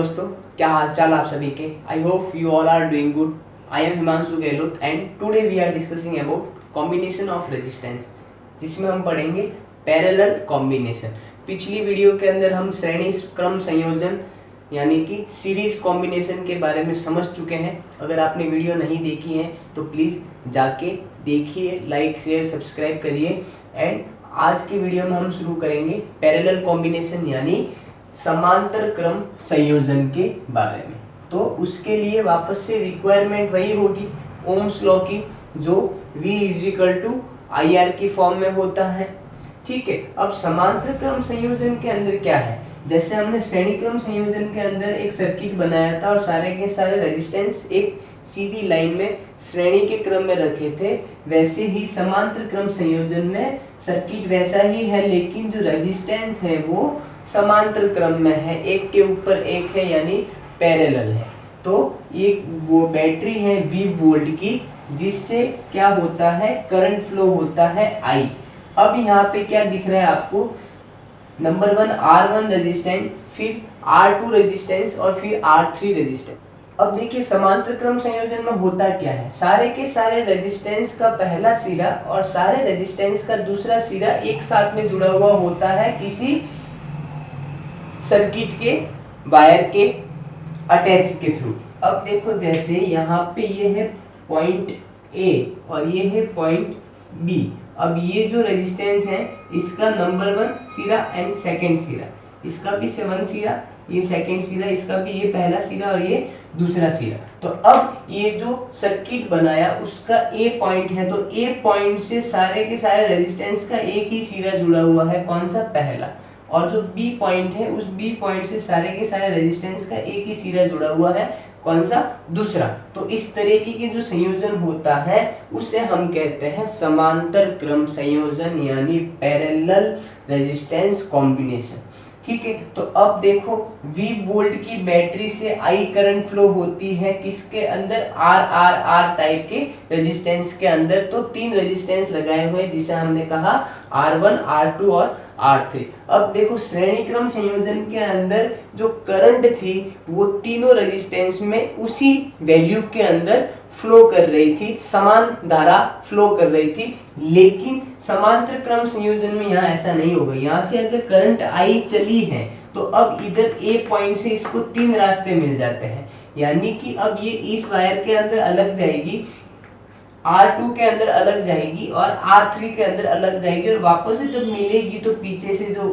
दोस्तों, क्या हाल चाल आप सभी के। I hope you all are doing good. I am Himanshu Gehlot and today we are discussing about combination of resistance, जिसमें हम पढ़ेंगे पैरेलल कॉम्बिनेशन। पिछली वीडियो के अंदर हम श्रेणी क्रम संयोजन यानी कि सीरीज कॉम्बिनेशन के बारे में समझ चुके हैं। अगर आपने वीडियो नहीं देखी है तो प्लीज़ जाके देखिए, लाइक शेयर सब्सक्राइब करिए। एंड आज की वीडियो में हम शुरू करेंगे पैरेलल कॉम्बिनेशन यानी समांतर क्रम संयोजन के बारे में। तो उसके लिए वापस से रिक्वायरमेंट वही होगी ओम्स लॉ की, जो V = IR की फॉर्म में होता है। ठीक है, अब समांतर क्रम संयोजन के अंदर क्या है, जैसे हमने श्रेणी क्रम संयोजन के अंदर एक सर्किट बनाया था और सारे के सारे रेजिस्टेंस एक सीधी लाइन में श्रेणी के क्रम में रखे थे, वैसे ही समांतर क्रम संयोजन में सर्किट वैसा ही है, लेकिन जो रेजिस्टेंस है वो समांतर क्रम में है, एक के ऊपर एक है यानी पैरेलल है। तो ये वो बैटरी है 20 वोल्ट की, जिससे क्या होता है, करंट फ्लो होता है I। अब यहाँ पे क्या दिख रहा है आपको, नंबर 1 R1 रेजिस्टेंस, फिर R2 रेजिस्टेंस और फिर R3 रेजिस्टेंस। अब देखिए समांतर क्रम संयोजन में होता क्या है, सारे के सारे रेजिस्टेंस का पहला सिरा और सारे रेजिस्टेंस का दूसरा सिरा एक साथ में जुड़ा हुआ होता है किसी सर्किट के वायर के अटैच के थ्रू। अब देखो जैसे यहाँ पे ये है पॉइंट A और ये है पॉइंट B। अब ये जो रेजिस्टेंस है इसका नंबर 1 सिरा एंड सेकंड सिरा, इसका भी 7 सिरा, ये सेकंड सिरा, इसका भी ये पहला सिरा और ये दूसरा सिरा। तो अब ये जो सर्किट बनाया उसका A पॉइंट है, तो A पॉइंट से सारे के सारे रेजिस्टेंस का एक ही सिरा जुड़ा हुआ है, कौन सा, पहला। और जो B पॉइंट है उस B पॉइंट से सारे के सारे रेजिस्टेंस का एक ही सिरा जुड़ा हुआ है, कौन सा, दूसरा। तो इस तरीके के जो संयोजन होता है उसे हम कहते हैं समांतर क्रम संयोजन यानी पैरेलल रेजिस्टेंस कॉम्बिनेशन। ठीक है, तो अब देखो 20 वोल्ट की बैटरी से I करंट फ्लो होती है किसके अंदर, R टाइप के रेजिस्टेंस के अंदर। तो 3 रेजिस्टेंस लगाए हुए जिसे हमने कहा R1, R2 और R3। अब देखो श्रेणी क्रम संयोजन के अंदर जो करंट थी वो तीनों रेजिस्टेंस में उसी वैल्यू के अंदर फ्लो कर रही थी, समान धारा फ्लो कर रही थी। लेकिन समांतर क्रम संयोजन में यहाँ ऐसा नहीं होगा। यहाँ से अगर करंट I चली है तो अब इधर A पॉइंट से इसको 3 रास्ते मिल जाते हैं, यानी कि अब ये इस वायर के अंदर अलग जाएगी, R2 के अंदर अलग जाएगी और R3 के अंदर अलग जाएगी, और वापस से जब मिलेगी तो पीछे से जो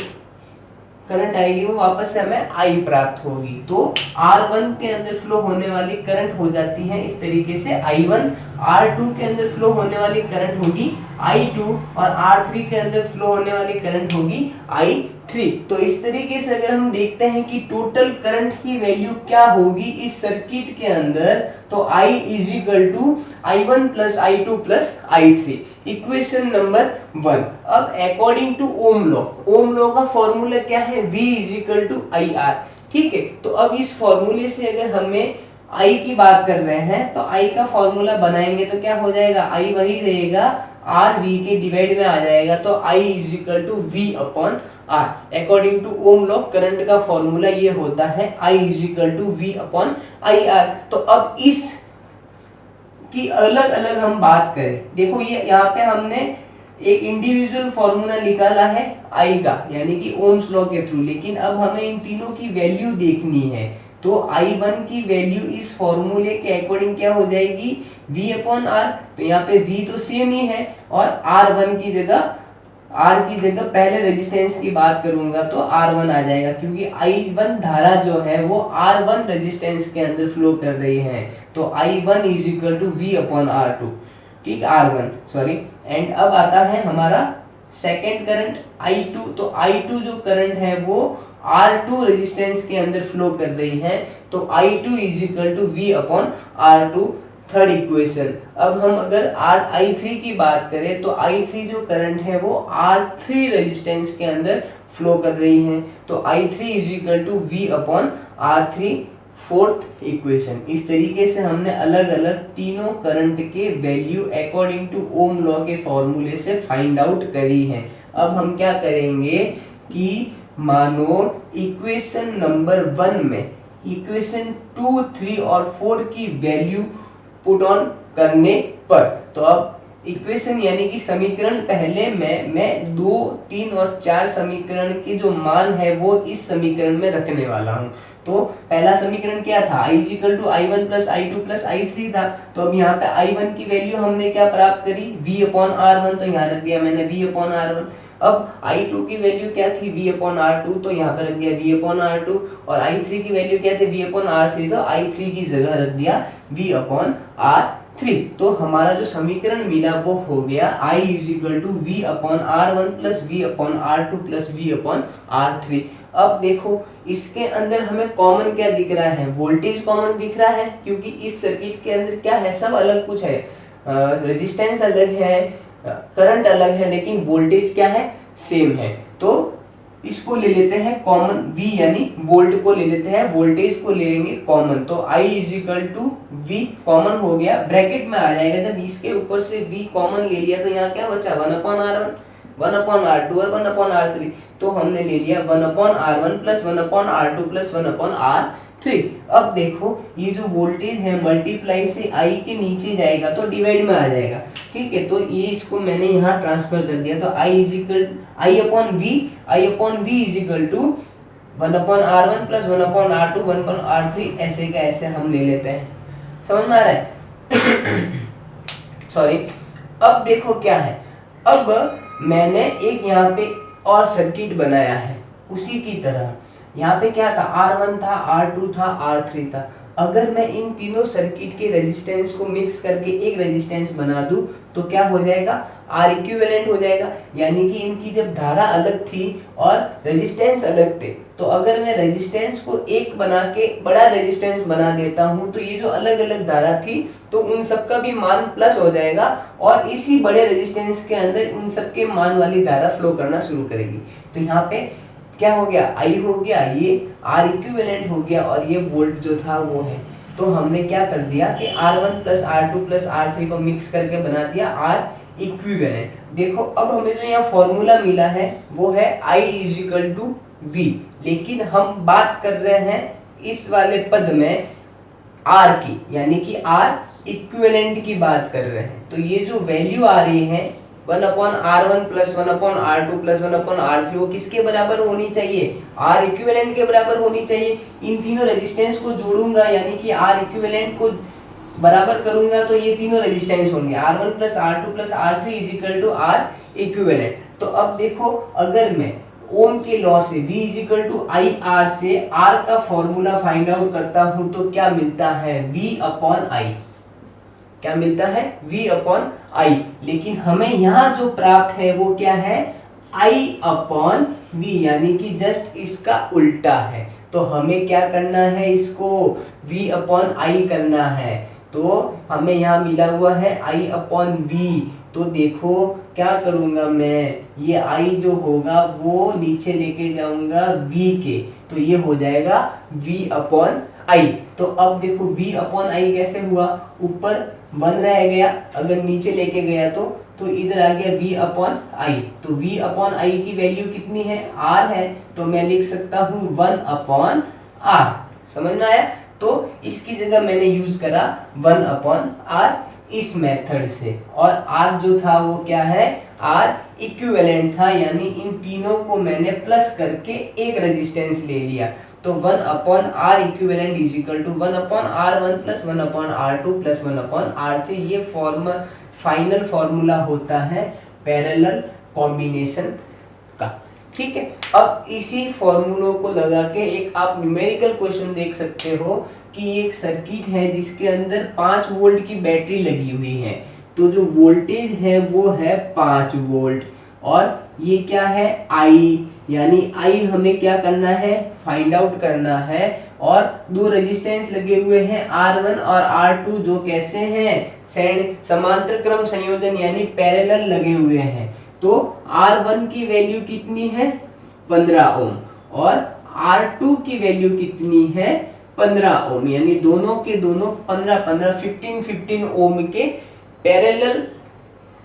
करंट आएगी वो वापस से हमें I प्राप्त होगी। तो R1 के अंदर फ्लो होने वाली करंट हो जाती है इस तरीके से I1, R2 के अंदर फ्लो होने वाली करंट होगी I2 और R3 के अंदर फ्लो होने वाली करंट होगी I3। तो इस तरीके से अगर हम देखते हैं कि टोटल करंट की वैल्यू क्या होगी इस सर्किट के अंदर, तो I = I1 + I2 + I3, equation number 1। अब अकॉर्डिंग टू ओम लॉ का फॉर्मूला क्या है, V = IR। ठीक है, तो अब इस फॉर्मूले से अगर हमें I की बात कर रहे हैं तो I का फॉर्मूला बनाएंगे तो क्या हो जाएगा, I वही रहेगा, R V के डिवाइड में आ जाएगा, तो I = V/R। According to Ohm law current का फॉर्मूला ये होता है I = V/IR। तो अब इस की अलग अलग हम बात करें, देखो ये यहाँ पे हमने एक इंडिविजुअल फॉर्मूला निकाला है I का, यानी कि ओम्स लॉ के थ्रू, लेकिन अब हमें इन तीनों की वैल्यू देखनी है। तो I1 की वैल्यू इस फॉर्मूले के अकॉर्डिंग क्या हो जाएगी, V/R। तो यहाँ पे V तो सेम ही है और R की जगह पहले रेजिस्टेंस की बात करूंगा तो R1 आ जाएगा, क्योंकि I1 धारा जो है वो R1 रेजिस्टेंस के अंदर फ्लो कर रही है। तो I1 = V/R2, ठीक, R1 सॉरी। एंड अब आता है हमारा सेकेंड करंट I2। तो I2 जो करंट है वो R2 रेजिस्टेंस के अंदर फ्लो कर रही है, तो I2 = V/R2, थर्ड इक्वेशन। अब हम अगर I3 की बात करें तो I3 जो करंट है वो R3 रेजिस्टेंस के अंदर फ्लो कर रही है, तो I3 = V/R3, फोर्थ इक्वेशन। इस तरीके से हमने अलग अलग तीनों करंट के value according to Ohm law के फॉर्मूले से फाइंड आउट करी है। अब हम क्या करेंगे कि मानो इक्वेशन नंबर 1 में इक्वेशन 2, 3 और 4 की वैल्यू पुट ऑन करने पर। तो अब इक्वेशन यानी कि समीकरण पहले मैं 2, 3 और 4 समीकरण के जो मान है वो इस समीकरण में रखने वाला हूँ। तो पहला समीकरण क्या था, i equal to I one plus I two plus I three था। तो अब यहाँ पे i1 की वैल्यू हमने क्या प्राप्त करी, v अपॉन r1, तो यहाँ रख दिया मैंने v अपॉन r1। अब i2 की वैल्यू क्या थी, v अपॉन r2, तो यहाँ पे रख दिया v अपॉन r2। और i3 की वैल्यू क्या थी, v अपॉन r3, तो i3 की जगह रख दिया v अपॉन r3। तो हमारा जो समीकरण मिला वो हो गया i is equal to v upon r1 plus v upon r2 plus v upon r3। अब देखो इसके अंदर हमें कॉमन क्या दिख रहा है, वोल्टेज कॉमन दिख रहा है, क्योंकि इस सर्किट के अंदर क्या है, सब अलग कुछ है, रेजिस्टेंस अलग है, करंट अलग है, लेकिन वोल्टेज क्या है, सेम है। तो इसको ले लेते हैं कॉमन, V यानी वोल्ट को ले लेते हैं, वोल्टेज को ले लेंगे कॉमन। तो I is equal to V common हो गया, ब्रैकेट में आ जाएगा, जब इसके ऊपर से V कॉमन ले लिया तो यहाँ क्या बचा, 1 अपॉन R1, 1 अपॉन R2 और 1 अपॉन R3। तो हमने ले लिया 1 upon R1 plus 1 upon R2 plus 1 upon R3। अब देखो ये जो वोल्टेज है मल्टीप्लाई से I के नीचे जाएगा तो डिवाइड में आ जाएगा, ठीक है। तो ये इसको मैंने यहाँ ट्रांसफर कर दिया, तो I is equal I upon V is equal to 1 upon R1 plus 1 upon R2 1 upon R3, ऐसे का ऐसे हम ले लेते हैं। समझ में आ रहा है? सॉरी। अब देखो क्या है, अब मैंने एक यहाँ पे और सर्किट बनाया है उसी की तरह। यहाँ पे क्या था, R1 था, R2 था, R3 था। अगर मैं इन तीनों सर्किट के रेजिस्टेंस को मिक्स करके एक रेजिस्टेंस बना दूं तो क्या हो जाएगा, R इक्विवेलेंट हो जाएगा। यानी कि इनकी जब धारा अलग थी और रेजिस्टेंस अलग थे, तो अगर मैं रेजिस्टेंस को एक बना के बड़ा रेजिस्टेंस बना देता हूं तो ये जो अलग अलग धारा थी तो उन सब का भी मान प्लस हो जाएगा और इसी बड़े रेजिस्टेंस के अंदर उन सब के मान वाली धारा फ्लो करना शुरू करेगी। तो यहाँ पे क्या हो गया, I हो गया, ये R इक्विवेलेंट हो गया और ये वोल्ट जो था वो है। तो हमने क्या कर दिया कि R1 plus R2 plus R3 को मिक्स करके बना दिया R इक्विवेलेंट। देखो अब हमें जो यहाँ फॉर्मूला मिला है वो है I is equal to V, लेकिन हम बात कर रहे हैं इस वाले पद में R की, यानी कि R इक्विवेलेंट की बात कर रहे हैं। तो ये जो वैल्यू आ रही है 1 upon R1 plus 1 upon R2 plus 1 upon R3 वो किसके बराबर होनी चाहिए, R इक्विवेलेंट के बराबर होनी चाहिए। इन तीनों रेजिस्टेंस को जोड़ूंगा यानी कि R इक्विवेलेंट को बराबर करूंगा तो ये तीनों रेजिस्टेंस होंगे, R1 plus R2 plus R3 is equal to R equivalent. तो अब देखो अगर मैं ओम के लॉ से V is equal to I R से R का फॉर्मूला फाइंड आउट करता हूं तो क्या मिलता है, V अपॉन I। क्या मिलता है, V अपॉन I। लेकिन हमें यहाँ जो प्राप्त है वो क्या है, I अपॉन V, यानी कि जस्ट इसका उल्टा है। तो हमें क्या करना है, इसको V अपॉन I करना है। तो हमें यहाँ मिला हुआ है I अपॉन V। तो देखो क्या करूंगा मैं, ये I जो होगा वो नीचे लेके जाऊंगा V के, तो ये हो जाएगा V अपॉन I। तो अब देखो V अपॉन I कैसे हुआ, ऊपर 1 रह गया, अगर नीचे लेके गया तो इधर आ गया V अपॉन I। तो V अपॉन I की वैल्यू कितनी है, R है, तो मैं लिख सकता हूँ 1 अपॉन R। समझ में आया? तो इसकी जगह मैंने यूज करा 1 अपॉन R इस मेथड से, और R जो था वो क्या है, R इक्विवेलेंट था, यानी इन तीनों को मैंने प्लस करके एक रेजिस्टेंस ले लिया। तो 1 upon R equivalent is equal to 1 upon R1 plus 1 upon R2 plus 1 upon R3। ये फाइनल फॉर्मूला होता है पैरेलल कॉम्बिनेशन का, ठीक है। अब इसी फॉर्मूलों को लगा के एक आप न्यूमेरिकल क्वेश्चन देख सकते हो कि एक सर्किट है जिसके अंदर 5 वोल्ट की बैटरी लगी हुई है। तो जो वोल्टेज है वो है 5 वोल्ट और ये क्या है, I, यानी I हमें क्या करना है, फाइंड आउट करना है। और दो रेजिस्टेंस लगे हुए हैं R1 और R2 जो कैसे हैं, समांतर क्रम संयोजन यानी पैरेलल लगे हुए हैं। तो R1 की वैल्यू कितनी है, 15 ओम, और R2 की वैल्यू कितनी है, 15 ओम, यानी दोनों के दोनों 15 ओम के पैरेलल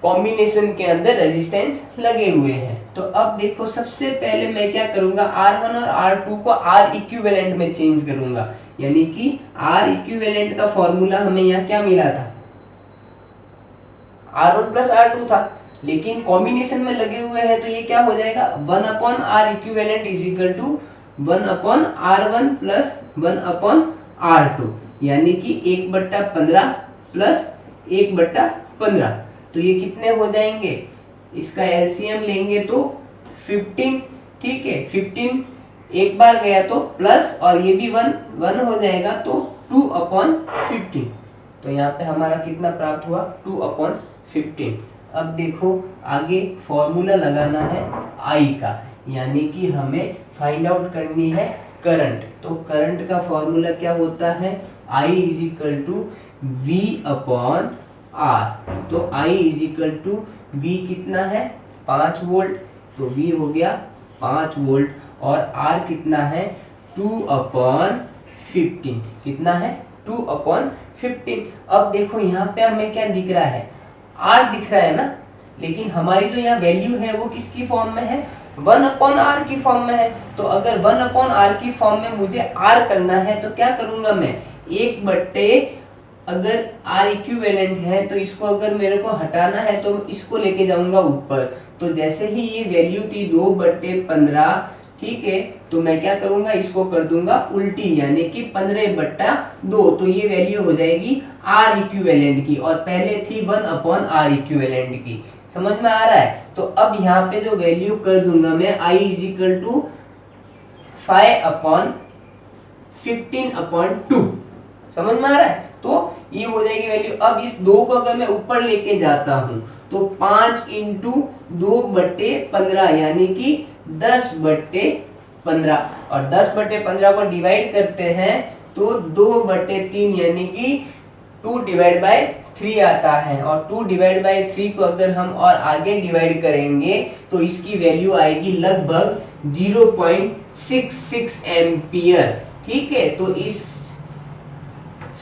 कॉम्बिनेशन के अंदर रेजिस्टेंस लगे हुए हैं। तो अब देखो सबसे पहले मैं क्या करूंगा, R1 और R2 को R इक्विवेलेंट में चेंज करूंगा, यानी कि R इक्विवेलेंट का फॉर्मूला हमें यहाँ क्या मिला था, R1 प्लस R2 था, लेकिन कॉम्बिनेशन में लगे हुए हैं तो ये क्या हो जाएगा 1 upon R equivalent is equal to 1 upon R1 plus 1 upon R2, यानी कि 1/15 प्लस 1/15, तो ये कितने हो जाएंगे, इसका एलसीएम लेंगे तो 15, ठीक है 15 एक बार गया तो प्लस और ये भी 1 हो जाएगा तो 2/15, तो यहाँ पे हमारा कितना प्राप्त हुआ 2/15। अब देखो आगे फॉर्मूला लगाना है I का, यानी कि हमें फाइंड आउट करनी है करंट, तो करंट का फॉर्मूला क्या होता है I is equal to V upon R, तो I is equal to V कितना है 5 वोल्ट, तो V हो गया 5 वोल्ट और R कितना है 2/15, कितना है 2/15। अब देखो यहाँ पे हमें क्या दिख रहा है, R दिख रहा है ना, लेकिन हमारी जो यहाँ वैल्यू है वो किसकी फॉर्म में है 1/R की फॉर्म में है, तो अगर 1/R की फॉर्म में मुझे R करना है तो क्या करूंगा मैं, एक बट्टे अगर R इक्विवेलेंट है तो इसको अगर मेरे को हटाना है तो इसको लेके जाऊंगा ऊपर, तो जैसे ही ये वैल्यू थी 2/15, ठीक है, तो मैं क्या करूंगा इसको कर दूंगा उल्टी, यानी कि 15/2, तो ये वैल्यू हो जाएगी R इक्विवेलेंट की, और पहले थी 1/R इक्विवेलेंट की, समझ में आ रहा है। तो अब यहाँ पे जो वैल्यू कर दूंगा मैं I इज इक्वल टू 5/15/2, समझ में आ रहा है, तो ये हो जाएगी वैल्यू। अब इस 2 को अगर मैं ऊपर लेके जाता हूं तो 5 × 2/15 यानी कि 10/15, और 10/15 को डिवाइड करते हैं तो 2/3 यानी कि 2/3 आता है, और 2/3 को अगर हम और आगे डिवाइड करेंगे तो इसकी वैल्यू आएगी लगभग 0.66 एम्पियर, ठीक है, तो इस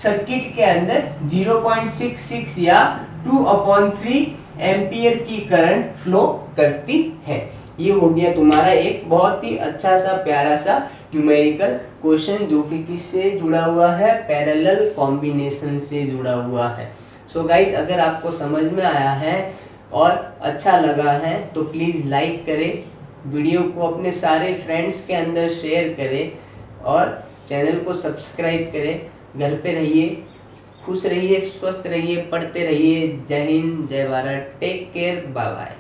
सर्किट के अंदर 0.66 या 2/3 एम्पियर की करंट फ्लो करती है। ये हो गया तुम्हारा एक बहुत ही अच्छा सा प्यारा सा न्यूमेरिकल क्वेश्चन, जो कि किससे जुड़ा हुआ है, पैरेलल कॉम्बिनेशन से जुड़ा हुआ है। सो गाइज, अगर आपको समझ में आया है और अच्छा लगा है तो प्लीज़ लाइक करें, वीडियो को अपने सारे फ्रेंड्स के अंदर शेयर करें और चैनल को सब्सक्राइब करें। घर पे रहिए, खुश रहिए, स्वस्थ रहिए, पढ़ते रहिए। जय हिंद, जय Bharat, take care, bye bye.